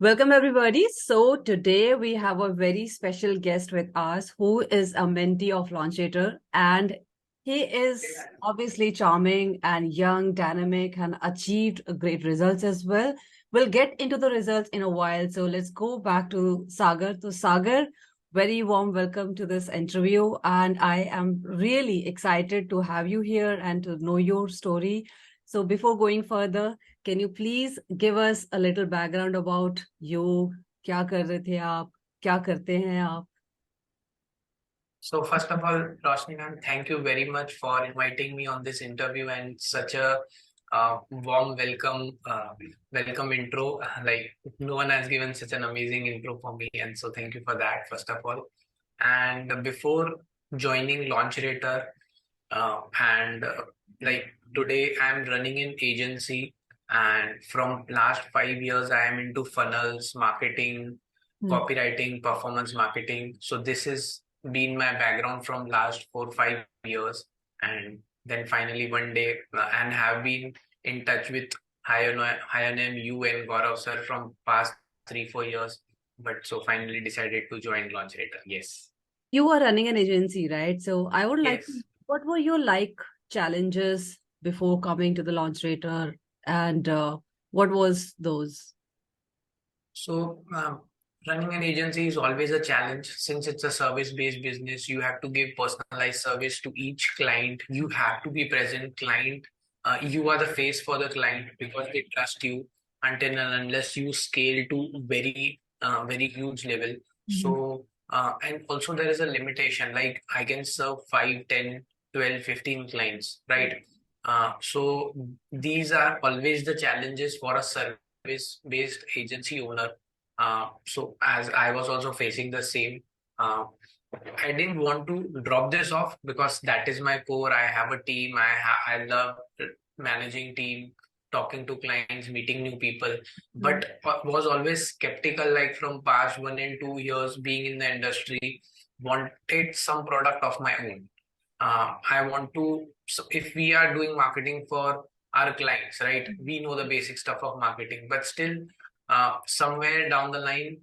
Welcome, everybody. So today we have a very special guest with us who is a mentee of Launcherator, and he is obviously charming and young, dynamic, and achieved great results as well. We'll get into the results in a while. So let's go back to Sagar. So Sagar, very warm welcome to this interview. And I am really excited to have you here and to know your story. So before going further, can you please give us a little background about you? क्या कर रहे थे आप? क्या करते हैं आप? So first of all, Roshni ma'am, thank you very much for inviting me on this interview and such a warm welcome intro. Like no one has given such an amazing intro for me, and so thank you for that, first of all. And before joining Launcherator, and like today I'm running an agency, and from last 5 years I am into funnels, marketing, copywriting, performance marketing. So this is been my background from last 4 5 years, and then finally one day and have been in touch with HighonM, you and Gaurav sir from past 3 4 years, but so finally decided to join Launcherator. Yes. You are running an agency, right? So I would like to, Yes. what were your challenges before coming to the Launcherator, and what was those? So running an agency is always a challenge since it's a service-based business. You have to give personalized service to each client. You have to be present. You are the face for the client because they trust you until and unless you scale to very huge level. So and also there is a limitation. Like I can serve 5, 10, 12, 15 clients, right? So these are always the challenges for a service-based agency owner. So as I was also facing the same, uh, I didn't want to drop this off because that is my core. I have a team. I love managing team, talking to clients, meeting new people, but was always skeptical. Like from past 1 and 2 years being in the industry, wanted some product of my own. I want to, so if we are doing marketing for our clients, right? We know the basic stuff of marketing, but still, somewhere down the line,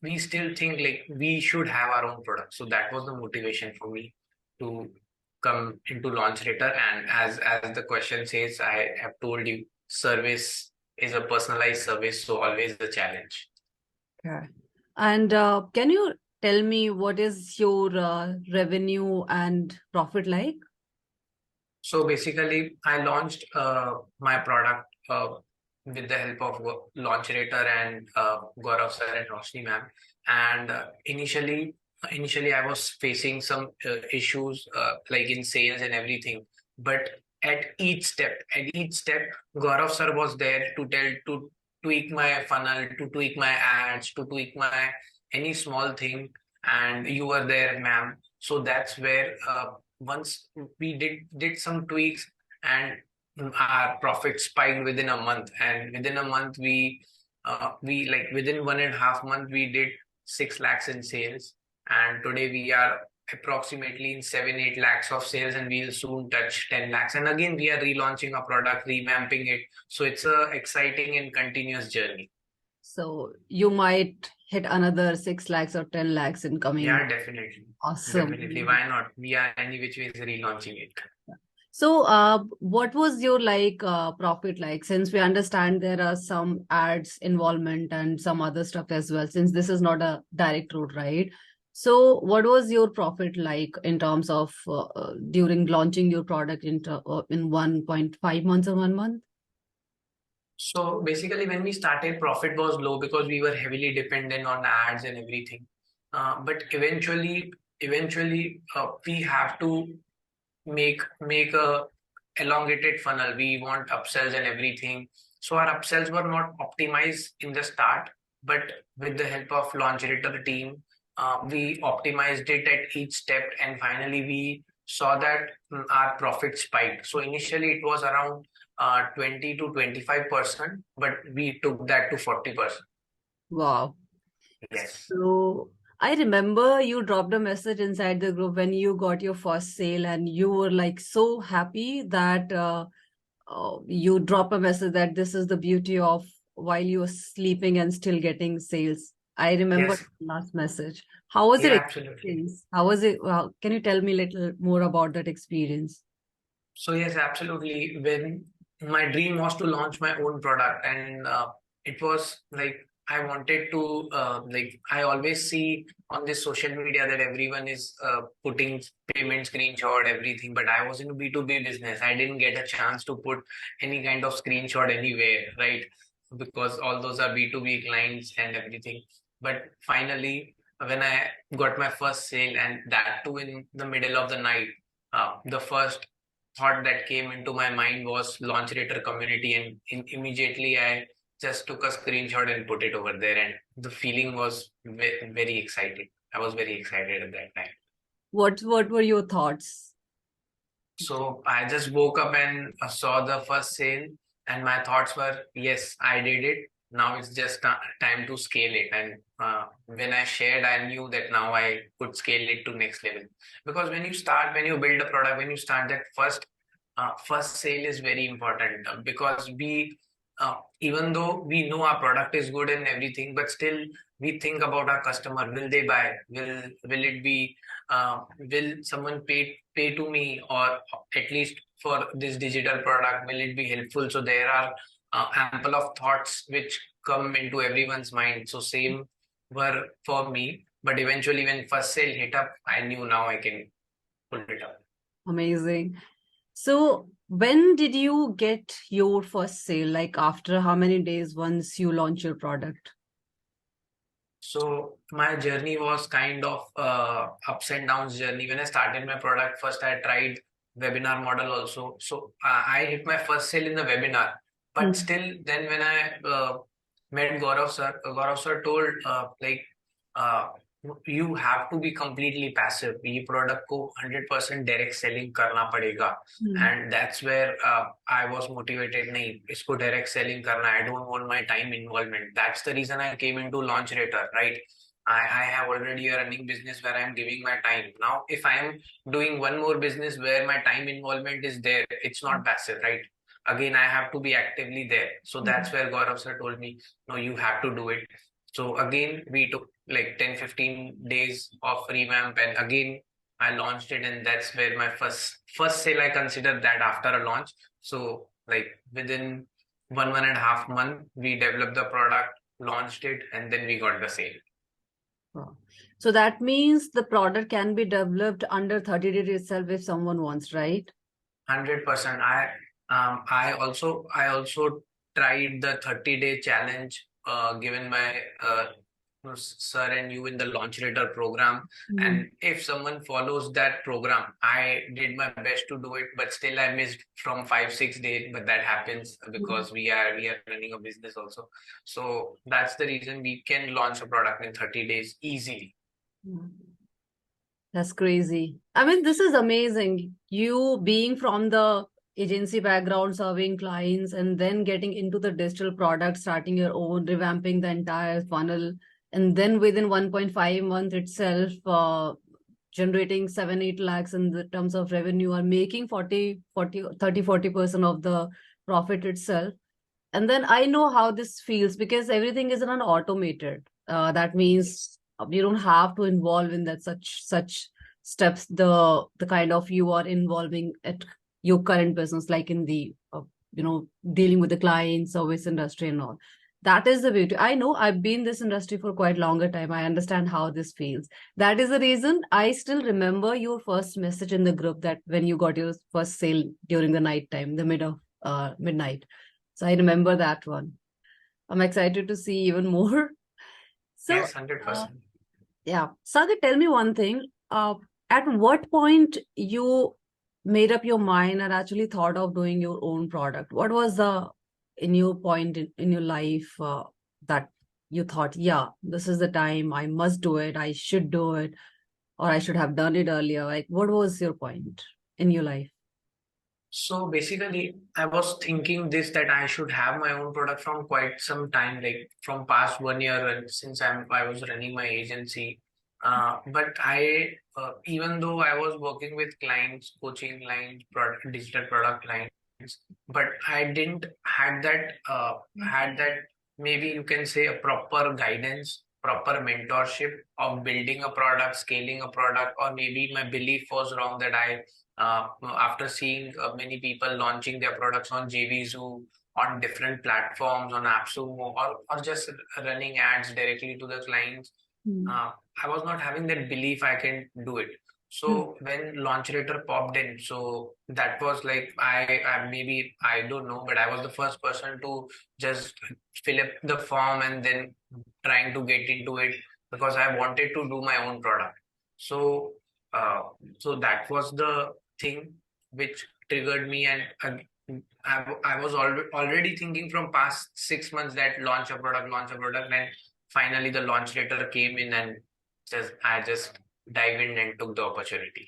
we still think like we should have our own product. So that was the motivation for me to come into Launcherator. And as the question says, I have told you, service is a personalized service, so always the challenge. Okay. And can you tell me what is your revenue and profit like? So basically, I launched my product with the help of Launcherator and Gaurav sir and Roshni ma'am. And initially, I was facing some issues like in sales and everything. But at each step, Gaurav sir was there to tweak my funnel, to tweak my ads, to tweak my any small thing. And you were there, ma'am. So that's where once we did some tweaks, and our profit spiked within a month, and within a month we like within 1.5 months we did 6 lakhs in sales, and today we are approximately in 7 8 lakhs of sales, and we'll soon touch 10 lakhs, and again we are relaunching a product, revamping it. So it's a exciting and continuous journey. So you might hit another 6 lakhs or 10 lakhs in coming. Yeah, definitely. Awesome. Definitely, why not? We are any which ways relaunching it. So, what was your profit like? Since we understand there are some ads involvement and some other stuff as well, since this is not a direct route, right? So, what was your profit like in terms of during launching your product in 1.5 months or 1 month? So basically, when we started, profit was low because we were heavily dependent on ads and everything. But eventually, we have to make a elongated funnel. We want upsells and everything. So our upsells were not optimized in the start, but with the help of Launcherator team, we optimized it at each step, and finally we saw that our profit spiked. So initially it was around 20 to 25%, but we took that to 40%. Wow. Yes. So I remember you dropped a message inside the group when you got your first sale, and you were like so happy that you drop a message that this is the beauty of while you were sleeping and still getting sales. I remember Yes. last message. How was Yeah, your absolutely. experience? How was it? Can you tell me a little more about that experience? So yes, absolutely. When my dream was to launch my own product, and it was like I wanted to like I always see on this social media that everyone is putting payment screenshot everything, but I was in B2B business. I didn't get a chance to put any kind of screenshot anywhere, right? Because all those are B2B clients and everything. But finally, when I got my first sale, and that too in the middle of the night, the first thought that came into my mind was Launcherator community, and immediately I just took a screenshot and put it over there, and the feeling was very excited. I was very excited at that time. What were your thoughts? So I just woke up and saw the first sale, and my thoughts were, yes, I did it. Now it's just time to scale it. And when I shared, I knew that now I could scale it to next level. Because when you build a product, when you start that first sale is very important, because even though we know our product is good and everything, but still we think about our customer. Will they buy? Will it be? Will someone pay to me, or at least for this digital product? Will it be helpful? So there are ample of thoughts which come into everyone's mind. So same were for me. But eventually, when first sale hit up, I knew now I can pull it up. Amazing. So when did you get your first sale? Like after how many days once you launch your product? So my journey was kind of ups and downs journey. When I started my product, first I tried webinar model also. So I hit my first sale in the webinar. But Mm. still, then when I met Gaurav sir told uh, you have to be completely passive. ये product को 100% direct selling करना पड़ेगा. Mm. And that's where I was motivated. नहीं, इसको direct selling करना. I don't want my time involvement. That's the reason I came into Launcherator, right? I have already a running business where I'm giving my time. Now, if I'm doing one more business where my time involvement is there, it's not passive, right? Again, I have to be actively there. So that's where Gaurav sir told me, no, you have to do it. So again, we took like 10-15 days of revamp, and again I launched it, and that's where my first sale I consider that after a launch. So like within 1.5 month, we developed the product, launched it, and then we got the sale. Wow. So that means the product can be developed under 30 days itself if someone wants, right? 100%. I also tried the 30-day challenge given by sir and you in the Launcherator program. Mm. And if someone follows that program, I did my best to do it, but still I missed from 5-6 days. But that happens because we are running a business also. So that's the reason we can launch a product in 30 days easily. Mm. That's crazy. I mean, this is amazing. You being from the agency background, serving clients, and then getting into the digital product, starting your own, revamping the entire funnel, and then within 1.5 month itself, generating 7-8 lakhs in the terms of revenue, or making 40% of the profit itself. And then I know how this feels because everything is an automated. That means you don't have to involve in that such steps. The kind of you are involving at your current business, like in the dealing with the client service industry and all. That is the beauty. I know I've been in this industry for quite longer time. I understand how this feels. That is the reason I still remember your first message in the group, that when you got your first sale during the night time, the mid of midnight. So I remember that one. I'm excited to see even more. So, Yes, uh, 100%. yeah. Sagar, tell me one thing. At what point you made up your mind and actually thought of doing your own product? What was the in your point in your life that you thought, yeah, this is the time I must do it, I should do it, or I should have done it earlier? Like, what was your point in your life? So basically, I was thinking this that I should have my own product from quite some time, like from past 1 year, and since I was running my agency. But even though I was working with clients, coaching clients, digital product clients, but I didn't had that maybe you can say a proper guidance, proper mentorship of building a product, scaling a product, or maybe my belief was wrong that after seeing many people launching their products on JVZoo, on different platforms, on AppSumo, or just running ads directly to the clients, Mm. uh, I was not having that belief I can do it. Mm. So when Launcherator popped in, so that was like I maybe I don't know, but I was the first person to just fill up the form and then trying to get into it because I wanted to do my own product. So uh, so that was the thing which triggered me, and I was already thinking from past 6 months that launch a product, and finally the launch letter came in, and I just dived in and took the opportunity.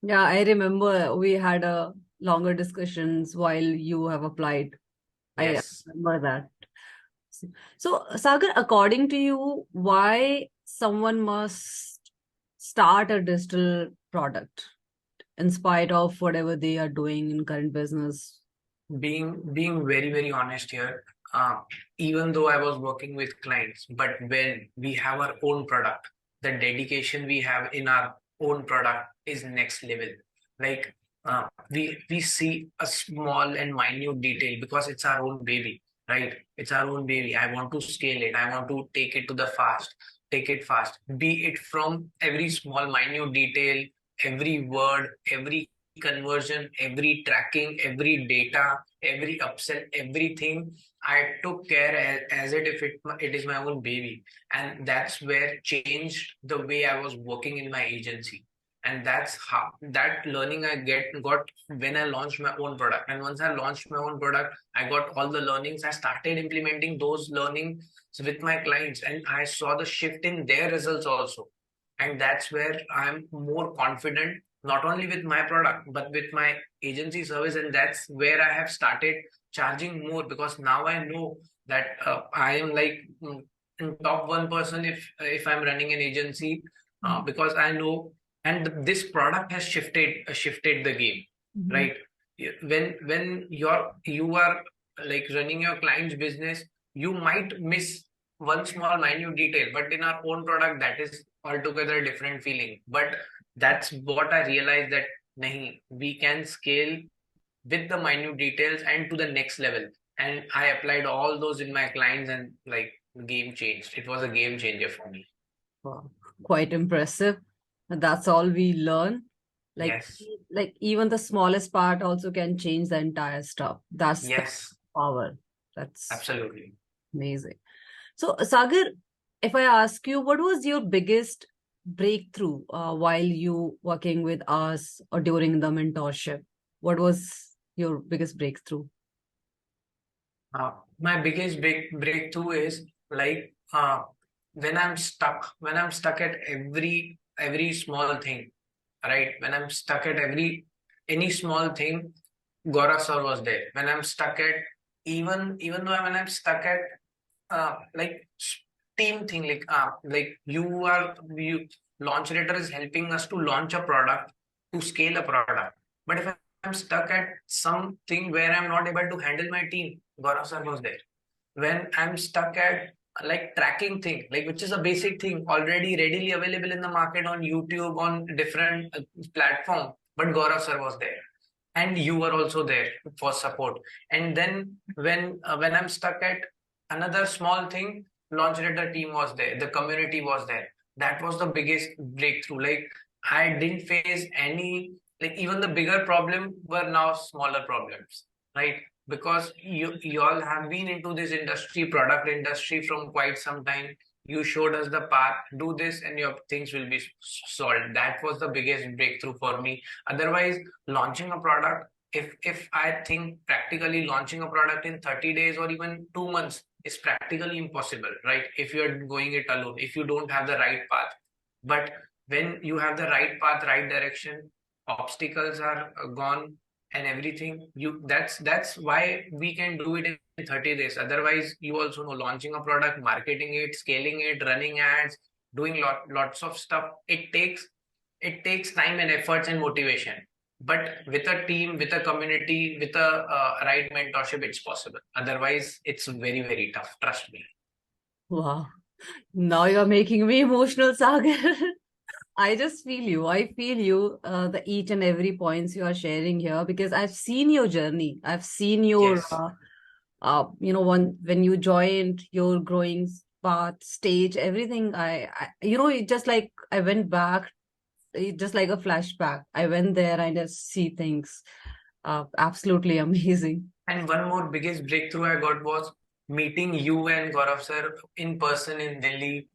Yeah, I remember we had a longer discussions while you have applied. I Yes. remember that. So, Sagar, according to you, why someone must start a digital product in spite of whatever they are doing in current business? Being very honest here, uh, even though I was working with clients, but when we have our own product, the dedication we have in our own product is next level. Like we see a small and minute detail because it's our own baby, right? It's our own baby. I want to scale it. I want to take it fast. Be it from every small minute detail, every word, every conversion, every tracking, every data, every upsell, everything. I took care as it if it is my own baby, and that's where changed the way I was working in my agency. And that's how that learning I got when I launched my own product. And once I launched my own product, I got all the learnings. I started implementing those learnings with my clients, and I saw the shift in their results also. And that's where I'm more confident, not only with my product but with my agency service, and that's where I have started charging more, because now I know that I am like in top 1% if I'm running an agency, because I know, and this product has shifted the game, Mhm. right? When you are like running your client's business, you might miss one small minute detail, but in our own product that is altogether a different feeling. But that's what I realized, that nahi, we can scale with the minute details and to the next level. And I applied all those in my clients, and like game changed. It was a game changer for me. Wow, quite impressive. And that's all we learn. Like, Yes. even the smallest part also can change the entire stuff. That's the Yes. power. That's Absolutely. amazing. So, Sagar, if I ask you, what was your biggest breakthrough while you working with us or during the mentorship? What was your biggest breakthrough? My biggest breakthrough is like when I'm stuck at every small thing, right? When I'm stuck at any small thing, Gora sir was there. When I'm stuck at even though when I'm stuck at like team thing, like you Launcherator is helping us to launch a product, to scale a product. But if I'm stuck at something where I'm not able to handle my team, Gaurav sir was there. When I'm stuck at like tracking thing, like which is a basic thing already readily available in the market on YouTube, on different platform, but Gaurav sir was there, and you were also there for support. And then when I'm stuck at another small thing, Launcherator team was there, the community was there. That was the biggest breakthrough. Like I didn't face any, like even the bigger problem were now smaller problems, right? Because you all have been into this industry, product industry, from quite some time. You showed us the path, do this and your things will be solved. That was the biggest breakthrough for me. Otherwise, launching a product, if I think practically launching a product in 30 days or even 2 months is practically impossible, right? If you're going it alone, if you don't have the right path. But when you have the right path, right direction, obstacles are gone, and everything, you that's why we can do it in 30 days. Otherwise, you also know, launching a product, marketing it, scaling it, running ads, doing lots of stuff, it takes time and efforts and motivation. But with a team, with a community, with a right mentorship, it's possible. Otherwise, it's very, very tough. Trust me. Wow. Now you're making me emotional, Sagar. I just feel you. I feel you, the each and every points you are sharing here because I've seen your journey. I've seen your, Yes. when you joined your growing path, stage, everything. It just like I went back, just like a flashback. I went there and just see things. Absolutely amazing. And one more biggest breakthrough I got was meeting you and Gaurav sir in person in Delhi.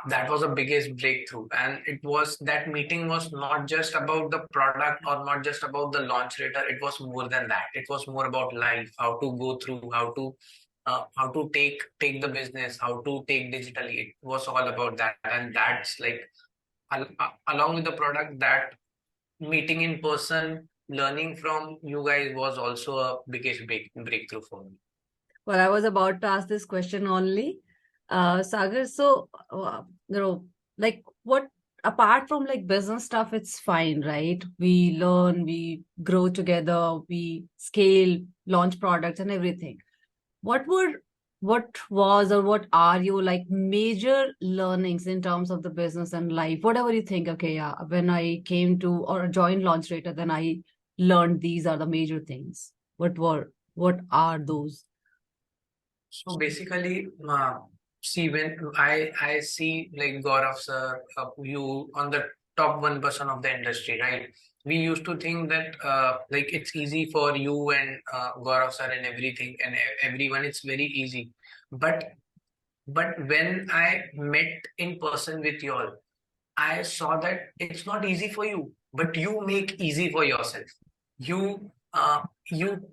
That was the biggest breakthrough. And it was that meeting was not just about the product or not just about the launch later. It was more than that. It was more about life, how to go through, how to take the business, how to take digitally. It was all about that. And that's like along with the product, that meeting in person, learning from you guys was also a biggest breakthrough for me. Well, I was about to ask this question only, Sagar. So, like what, apart from like business stuff, it's fine, right? We learn, we grow together, we scale, launch products and everything. What were, what was or what are your like major learnings in terms of the business and life? Whatever you think, okay, yeah, when I came to or joined Launcherator, then I learned these are the major things. What are those? So basically, see when I see like Gaurav sir, you on the top 1% of the industry, right? We used to think that like it's easy for you and Gaurav sir and everything and everyone. It's very easy, but when I met in person with you all, I saw that it's not easy for you, but you make easy for yourself. You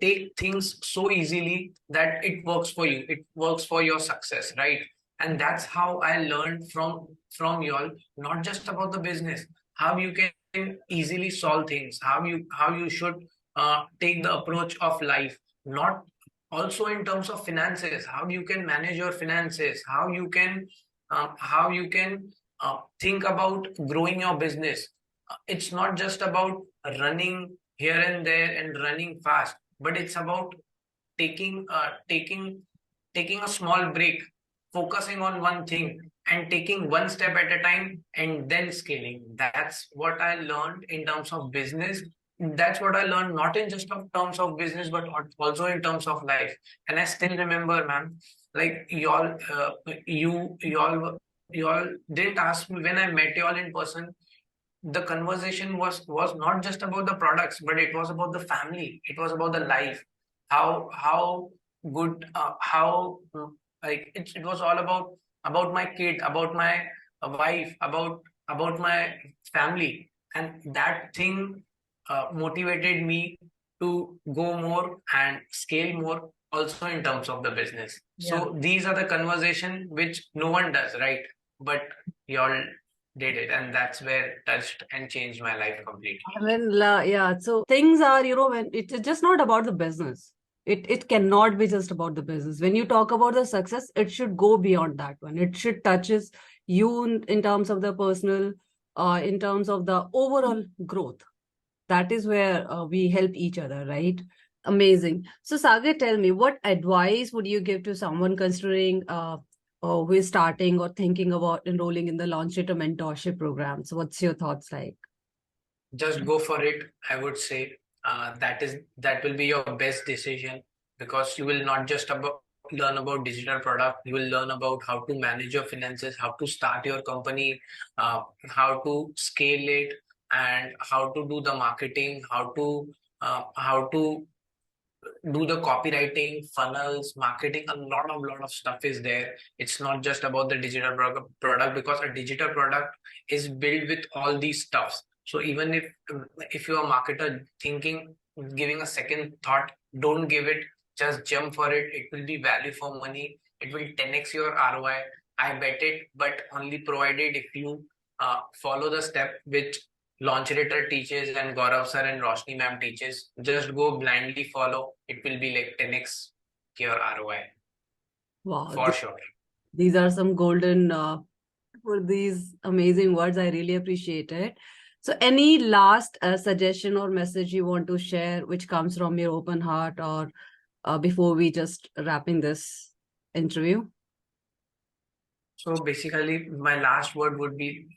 take things so easily that it works for you. It works for your success, right? And that's how I learned from y'all, not just about the business, how you can easily solve things, how you should take the approach of life, not also in terms of finances, how you can manage your finances, how you can think about growing your business. It's not just about running here and there and running fast, but it's about taking taking a small break, focusing on one thing and taking one step at a time and then scaling. That's what I learned in terms of business. That's what I learned not in just of terms of business but also in terms of life. And I still remember, man, like y'all didn't ask me when I met y'all in person. The conversation was not just about the products, but it was about the family, it was about the life, how good how like it was all about my kid, about my wife, about my family. And that thing motivated me to go more and scale more also in terms of the business. Yeah. So these are the conversation which no one does, right? But y'all did it, and that's where touched and changed my life completely. I mean, yeah. So things are, when it's just not about the business. It cannot be just about the business. When you talk about the success, it should go beyond that one. It should touches you in terms of the personal, in terms of the overall growth. That is where we help each other, right? Amazing. So, Sagar, tell me, what advice would you give to someone considering who is starting or thinking about enrolling in the Launcherator Mentorship program? So, what's your thoughts like? Just go for it, I would say. That will be your best decision, because you will not just about learn about digital product. You will learn about how to manage your finances, how to start your company, how to scale it, and how to do the marketing, how to do the copywriting, funnels, marketing. A lot of stuff is there. It's not just about the digital product, because a digital product is built with all these stuffs. So even if you're a marketer thinking, giving a second thought, don't give it, just jump for it. It will be value for money. It will 10x your ROI. I bet it, but only provided if you follow the step which Launcherator teaches and Gaurav sir and Roshni ma'am teaches. Just go blindly follow. It will be like 10x your ROI Wow, for sure. these are some golden for these amazing words. I really appreciate it. So any last suggestion or message you want to share, which comes from your open heart, or before we just wrapping this interview? So basically, my last word would be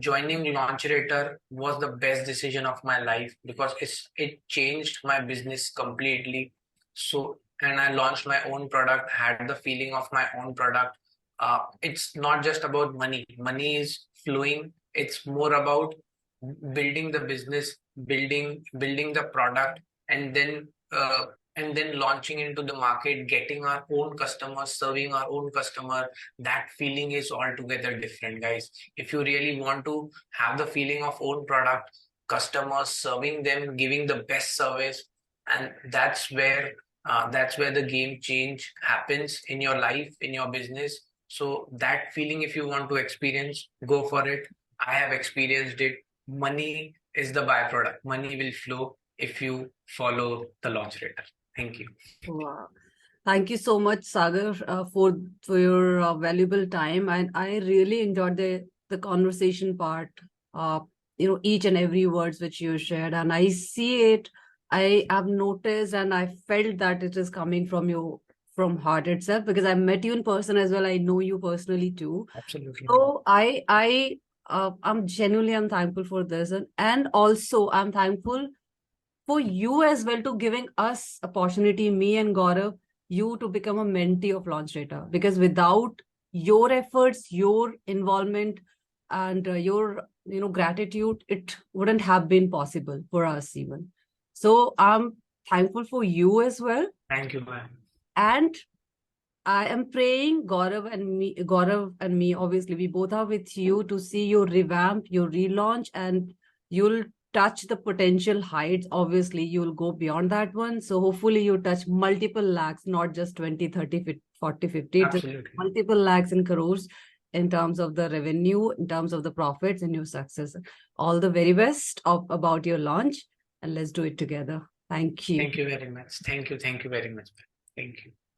joining Launcherator was the best decision of my life because it changed my business completely. So, and I launched my own product, had the feeling of my own product. It's not just about money. Money is flowing. It's more about building the business, building the product, and then launching into the market, getting our own customers, serving our own customer. That feeling is altogether different, guys. If you really want to have the feeling of own product, customers, serving them, giving the best service, and that's where the game change happens in your life, in your business. So that feeling, if you want to experience, go for it. I have experienced it. Money is the byproduct. Money will flow if you follow the launch rate. Thank you. Wow. Thank you so much, Sagar, for your valuable time. And I really enjoyed the conversation part. Each and every words which you shared, and I see it. I have noticed, and I felt that it is coming from you, from heart itself, because I met you in person as well. I know you personally too. Absolutely. So I'm genuinely I'm thankful for this, and also I'm thankful for you as well to giving us opportunity, me and Gaurav, you to become a mentee of Launcherator, because without your efforts, your involvement, and your gratitude, it wouldn't have been possible for us even. So I'm thankful for you as well, Thank you, ma'am. and I am praying Gaurav and me, obviously, we both are with you to see you revamp, your relaunch, and you'll touch the potential heights. Obviously, you'll go beyond that one. So hopefully you touch multiple lakhs, not just 20, 30, 40, 50, Absolutely. multiple lakhs and crores in terms of the revenue, in terms of the profits and your success. All the very best about your launch, and let's do it together. Thank you. Thank you very much. Thank you. Thank you very much. Thank you.